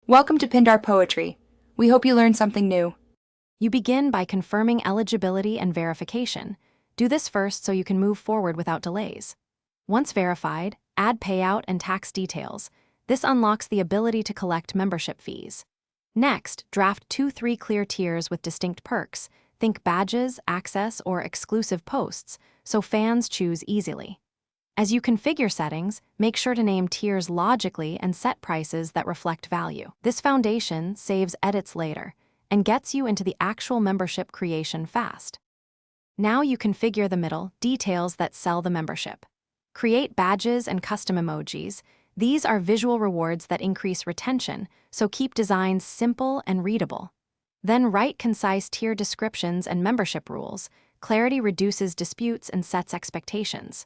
Welcome to Pindar Poetry. We hope you learned something new. You begin by confirming eligibility and verification. Do this first so you can move forward without delays. Once verified, add payout and tax details. This unlocks the ability to collect membership fees. Next, draft 2-3 clear tiers with distinct perks. Think badges, access, or exclusive posts, so fans choose easily. As you configure settings, make sure to name tiers logically and set prices that reflect value. This foundation saves edits later and gets you into the actual membership creation fast. Now you configure the middle details that sell the membership. Create badges and custom emojis. These are visual rewards that increase retention, so keep designs simple and readable. Then write concise tier descriptions and membership rules. Clarity reduces disputes and sets expectations.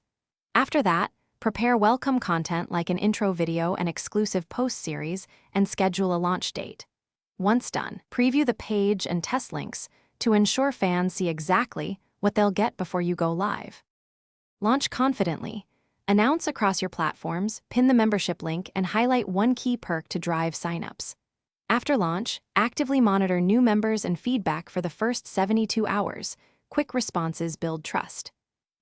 After that, prepare welcome content like an intro video and exclusive post series and schedule a launch date. Once done, preview the page and test links to ensure fans see exactly what they'll get before you go live. Launch confidently. Announce across your platforms, pin the membership link, and highlight one key perk to drive signups. After launch, actively monitor new members and feedback for the first 72 hours. Quick responses build trust.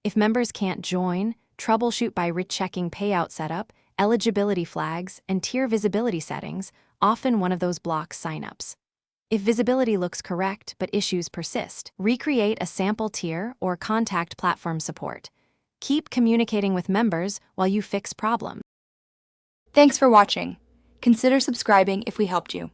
If members can't join, troubleshoot by rechecking payout setup, eligibility flags, and tier visibility settings. Often one of those blocks signups. If visibility looks correct but issues persist, recreate a sample tier or contact platform support. Keep communicating with members while you fix problems. Thanks for watching. Consider subscribing if we helped you.